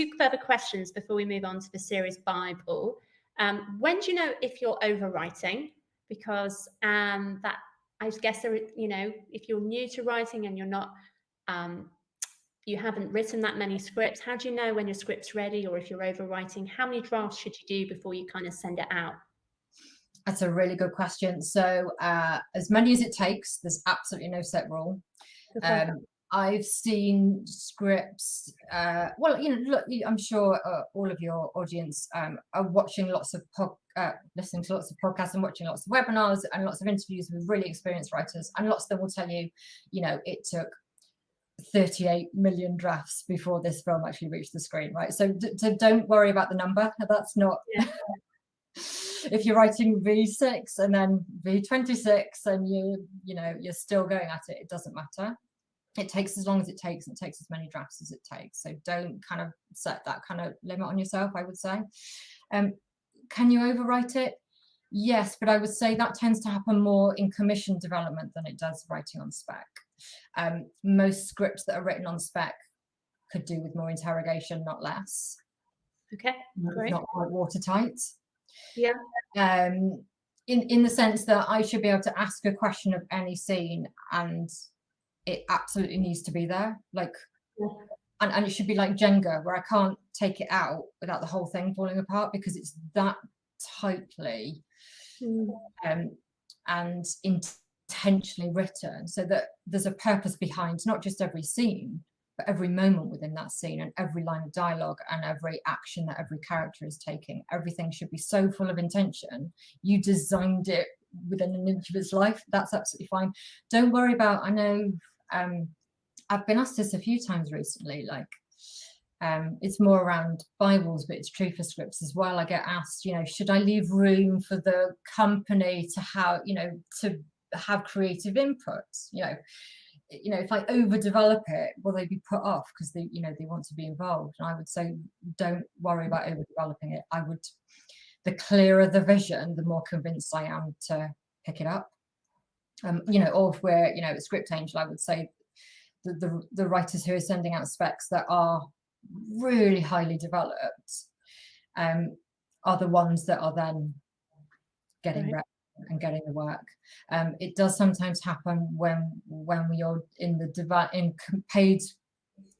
Two further questions before we move on to the series Bible. When do you know if you're overwriting? Because that, I guess, if you're new to writing and you're not, you haven't written that many scripts, how do you know when your script's ready, or if you're overwriting? How many drafts should you do before you kind of send it out? That's a really good question. So as many as it takes, there's absolutely no set rule. I've seen scripts, well, look, I'm sure all of your audience are watching lots of listening to lots of podcasts and watching lots of webinars and lots of interviews with really experienced writers, and lots of them will tell you, it took 38 million drafts before this film actually reached the screen, right? So don't worry about the number. That's not if you're writing V6 and then V26 and you're still going at it, it doesn't matter. It takes as long as it takes, and it takes as many drafts as it takes. So don't kind of set that kind of limit on yourself, I would say. Can you overwrite it? Yes, but I would say that tends to happen more in commission development than it does writing on spec. Most scripts that are written on spec could do with more interrogation, not less. Okay, great. Not quite watertight. Yeah. In the sense that I should be able to ask a question of any scene and it absolutely needs to be there, and it should be like Jenga, where I can't take it out without the whole thing falling apart, because it's that tightly and intentionally written, so that there's a purpose behind not just every scene, but every moment within that scene, and every line of dialogue, and every action that every character is taking. Everything should be so full of intention. You designed it within an inch of its life. That's absolutely fine. Don't worry about, I know I've been asked this a few times recently, it's more around Bibles, but it's true for scripts as well. I get asked, should I leave room for the company to have creative input? If I overdevelop it, will they be put off because they want to be involved? And I would say, don't worry about overdeveloping it. The clearer the vision, the more convinced I am to pick it up. Or if we're, at Script Angel, I would say the writers who are sending out specs that are really highly developed are the ones that are then getting ready and getting the work. It does sometimes happen when we are in paid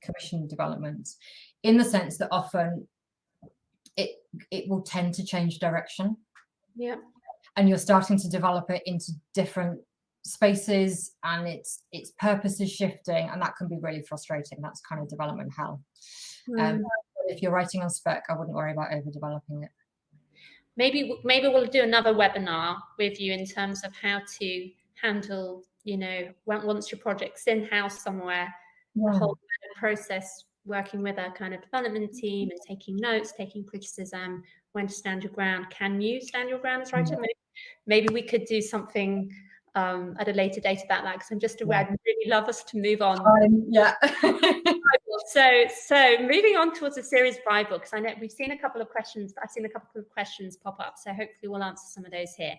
commission development, in the sense that often it will tend to change direction. Yeah. And you're starting to develop it into different spaces, and its purpose is shifting, and that can be really frustrating. That's kind of development hell. If you're writing on spec, I wouldn't worry about overdeveloping it. Maybe we'll do another webinar with you in terms of how to handle, once your project's in-house somewhere, the whole process, working with a kind of development team and taking notes, taking criticism, when to stand your ground. Can you stand your ground as writer? Maybe we could do something at a later date about that, because I'm just aware I'd really love us to move on. So moving on towards the series Bible, because I know we've seen a couple of questions. I've seen a couple of questions pop up, so hopefully we'll answer some of those here.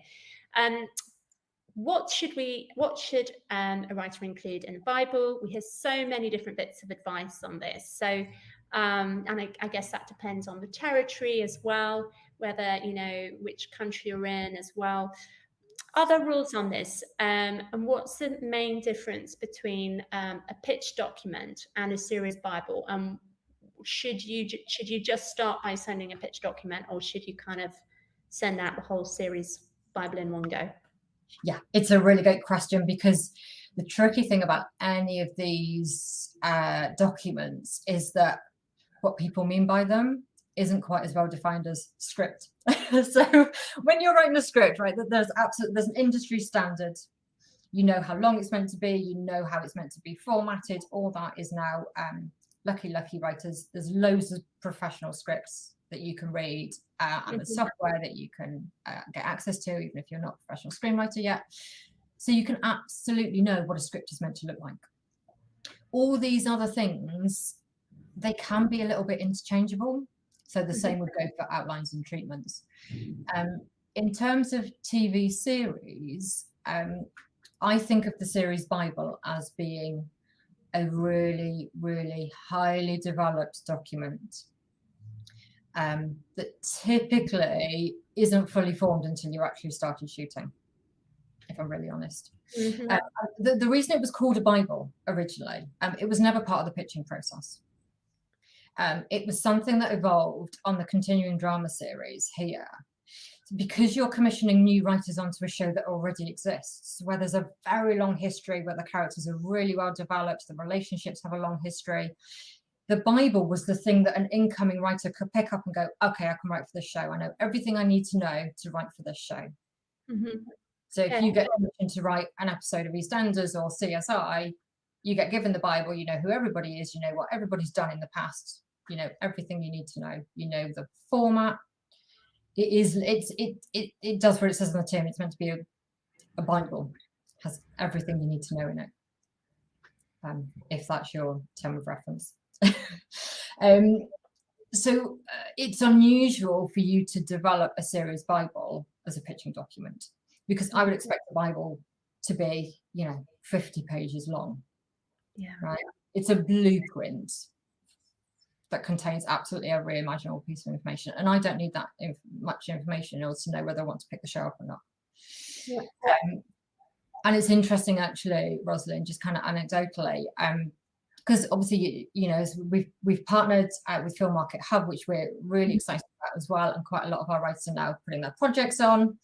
What should a writer include in the Bible? We hear so many different bits of advice on this. So, and I guess that depends on the territory as well, whether, which country you're in as well. Other rules on this, and what's the main difference between a pitch document and a series Bible? Should you just start by sending a pitch document, or should you kind of send out the whole series Bible in one go? Yeah, it's a really great question, because the tricky thing about any of these documents is that what people mean by them isn't quite as well defined as script. So when you're writing a script, right, there's an industry standard. You know how long it's meant to be, you know how it's meant to be formatted. All that is now lucky writers. There's loads of professional scripts that you can read, and the software that you can get access to, even if you're not a professional screenwriter yet. So you can absolutely know what a script is meant to look like. All these other things, they can be a little bit interchangeable. So the same would go for outlines and treatments. In terms of TV series, I think of the series Bible as being a really, really highly developed document that typically isn't fully formed until you actually started shooting, if I'm really honest. Mm-hmm. The reason it was called a Bible originally, it was never part of the pitching process. It was something that evolved on the continuing drama series here, because you're commissioning new writers onto a show that already exists, where there's a very long history, where the characters are really well developed, the relationships have a long history. The Bible was the thing that an incoming writer could pick up and go, okay, I can write for this show. I know everything I need to know to write for this show. Mm-hmm. So if you get permission to write an episode of EastEnders or CSI, you get given the Bible, you know who everybody is, you know what everybody's done in the past, you know everything you need to know, you know the format. It does what it says on the tin. It's meant to be a Bible, has everything you need to know in it, if that's your term of reference. So it's unusual for you to develop a series Bible as a pitching document, because I would expect the Bible to be, 50 pages long. Yeah. Right. It's a blueprint that contains absolutely every imaginable piece of information, and I don't need that much information in order to know whether I want to pick the show up or not. Yeah. And it's interesting, actually, Rosalind, just kind of anecdotally, because obviously, as we've partnered with Film Market Hub, which we're really excited about as well, and quite a lot of our writers are now putting their projects on.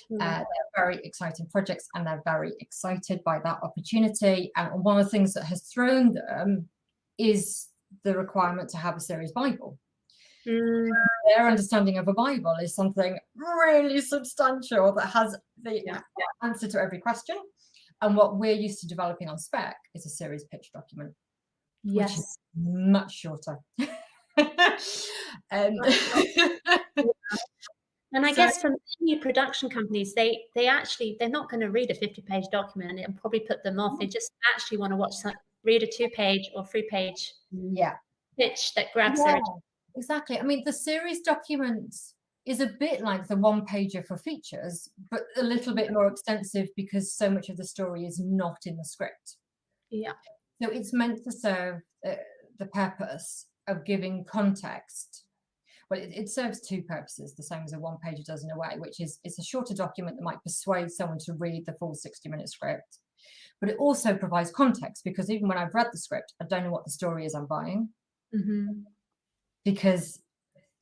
They're very exciting projects, and they're very excited by that opportunity. And one of the things that has thrown them is the requirement to have a series Bible. Their understanding of a Bible is something really substantial that has the answer to every question. And what we're used to developing on spec is a series pitch document, which is much shorter. And I guess from new production companies, they're not going to read a 50-page document and probably put them off. They just actually want to read a 2-page or 3-page pitch that grabs their attention. Exactly. I mean, the series document is a bit like the one-pager for features, but a little bit more extensive because so much of the story is not in the script. Yeah. So it's meant to serve the purpose of giving context. Well, it serves two purposes, the same as a one-pager does in a way, which is it's a shorter document that might persuade someone to read the full 60-minute script. But it also provides context, because even when I've read the script, I don't know what the story is I'm buying. Because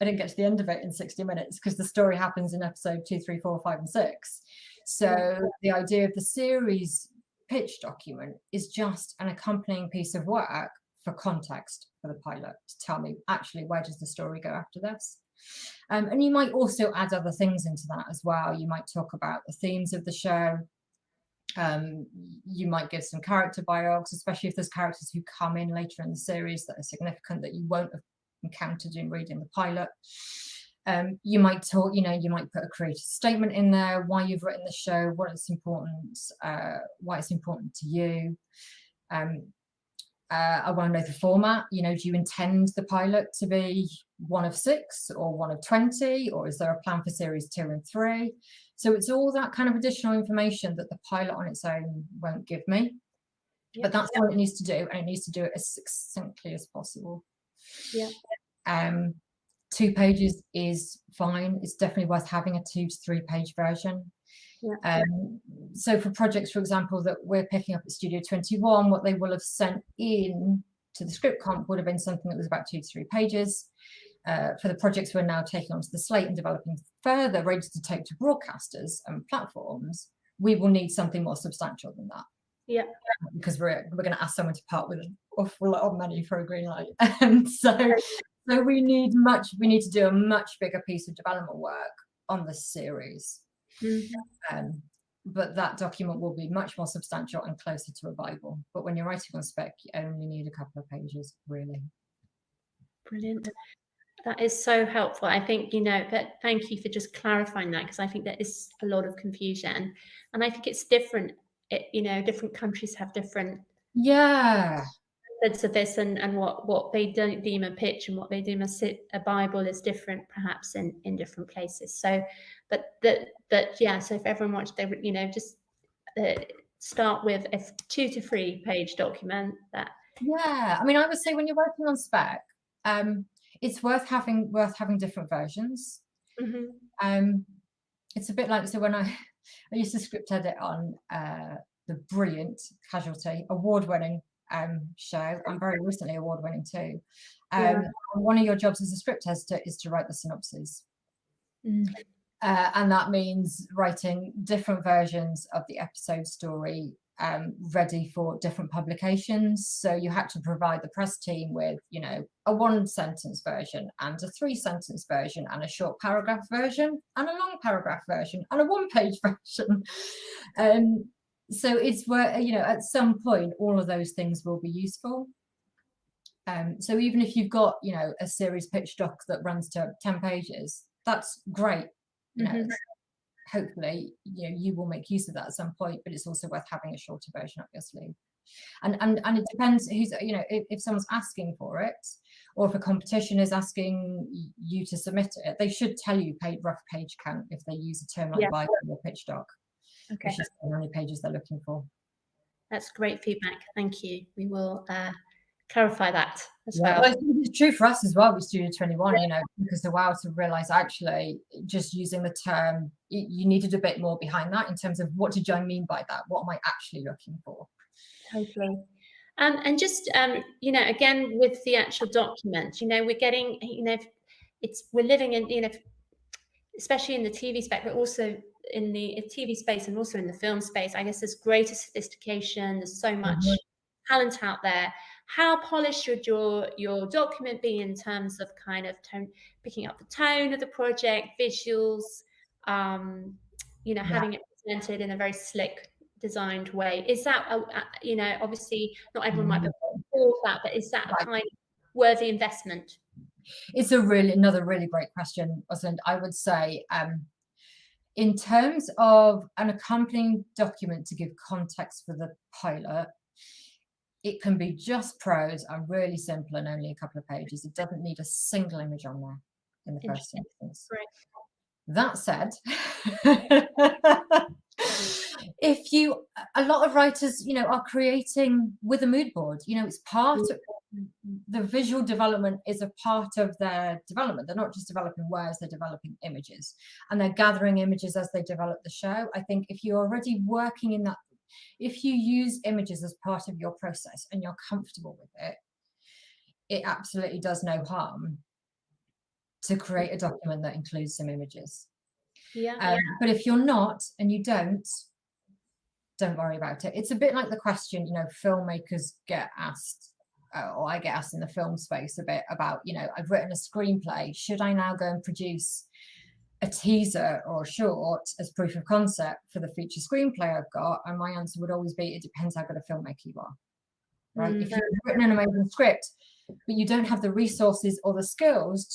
I didn't get to the end of it in 60 minutes, because the story happens in episode 2, 3, 4, 5, and 6. So the idea of the series pitch document is just an accompanying piece of work for context for the pilot, to tell me actually where does the story go after this. And you might also add other things into that as well. You might talk about the themes of the show. You might give some character biographies, especially if there's characters who come in later in the series that are significant that you won't have encountered in reading the pilot. You might talk, you might put a creative statement in there, why you've written the show, what it's important, why it's important to you. I want to know the format. Do you intend the pilot to be one of 6 or one of 20, or is there a plan for series 2 and 3? So it's all that kind of additional information that the pilot on its own won't give me. But that's what it needs to do, and it needs to do it as succinctly as possible. 2 pages is fine. It's definitely worth having a 2 to 3 page version. So for projects, for example, that we're picking up at Studio 21, what they will have sent in to the script comp would have been something that was about 2 to 3 pages. For the projects we're now taking onto the slate and developing further, ready to take to broadcasters and platforms, we will need something more substantial than that. Because we're going to ask someone to part with an awful lot of money for a green light. And so we need to do a much bigger piece of development work on the series. But that document will be much more substantial and closer to a Bible. But when you're writing on spec, you only need a couple of pages, really. Brilliant. That is so helpful. I think, but thank you for just clarifying that, because I think there is a lot of confusion, and I think it's different. Different countries have different methods of this, and what they don't deem a pitch and what they deem a Bible is different, perhaps in different places. So, so if everyone wants, they just start with a 2 to 3 page document. I mean, I would say when you're working on spec, It's worth having different versions. Hmm. It's a bit like, so when I I used to script edit on the brilliant Casualty, award-winning show, and very recently award-winning too. Yeah. And one of your jobs as a script editor is to write the synopses. Mm. And that means writing different versions of the episode story, ready for different publications. So you had to provide the press team with, you know, a 1-sentence version and a 3-sentence version and a short paragraph version and a long paragraph version and a 1-page version. So it's where, you know, at some point all of those things will be useful. So even if you've got, you know, a series pitch doc that runs to 10 pages, that's great. You know, hopefully, you know, you will make use of that at some point, but it's also worth having a shorter version up your sleeve. And it depends who's, you know, if someone's asking for it, or if a competition is asking you to submit it, they should tell you rough page count if they use a term like Yeah. Bible or pitch doc. Okay. They should say how many pages they're looking for. That's great feedback. Thank you. We will clarify that as Yeah, well. well, it's true for us as well with Studio 21, you know, because a while to realize actually just using the term, you needed a bit more behind that in terms of what did I mean by that? What am I actually looking for? Totally. And just, you know, again, with the actual document, you know, we're getting, you know, we're living in, you know, especially in the TV space, but also in the TV space and also in the film space, I guess there's greater sophistication. There's so much talent out there. How polished should your document be in terms of kind of picking up the tone of the project, visuals, you know, having it presented in a very slick, designed way? Is that, you know, obviously not everyone might be able to afford that, but is that a kind of worthy investment? It's another really great question, Rosalind. I would say, in terms of an accompanying document to give context for the pilot, it can be just prose and really simple and only a couple of pages. It doesn't need a single image on there in the first instance. Right. That said, a lot of writers, you know, are creating with a mood board. You know, it's part of the visual development is a part of their development. They're not just developing words, they're developing images, and they're gathering images as they develop the show. I think if you're already working in that, if you use images as part of your process and you're comfortable with it, it absolutely does no harm to create a document that includes some images. Yeah. But if you're not and you don't worry about it. It's a bit like the question, you know, filmmakers get asked, or I get asked in the film space a bit about, you know, I've written a screenplay. Should I now go and produce a teaser or a short as proof of concept for the feature screenplay I've got? And my answer would always be, it depends how good a filmmaker you are, right? If you've written an amazing script, but you don't have the resources or the skills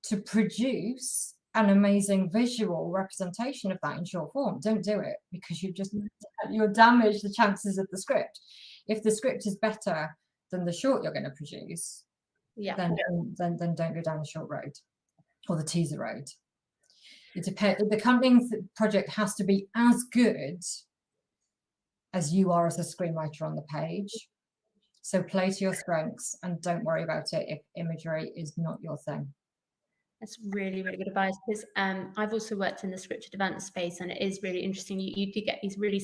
to produce an amazing visual representation of that in short form, don't do it, because you'll damage the chances of the script. If the script is better than the short you're going to produce, then don't go down the short road or the teaser road. It depends. The accompanying project has to be as good as you are as a screenwriter on the page. So play to your strengths and don't worry about it if imagery is not your thing. That's really, really good advice, because I've also worked in the scripted development space, and it is really interesting. You do get these really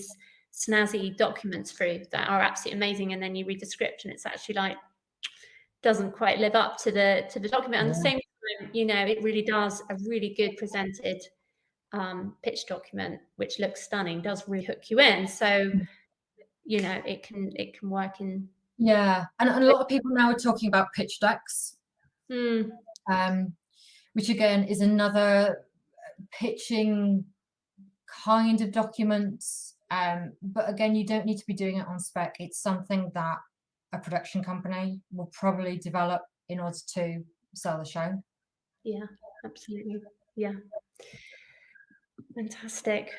snazzy documents through that are absolutely amazing, and then you read the script and it's actually like doesn't quite live up to the document. And at the same time, you know, it really does, a really good presented pitch document, which looks stunning, does really hook you in. So, you know, it can work in. Yeah, and a lot of people now are talking about pitch decks. Which again is another pitching kind of document. But again, you don't need to be doing it on spec. It's something that a production company will probably develop in order to sell the show. Yeah, absolutely. Yeah. Fantastic.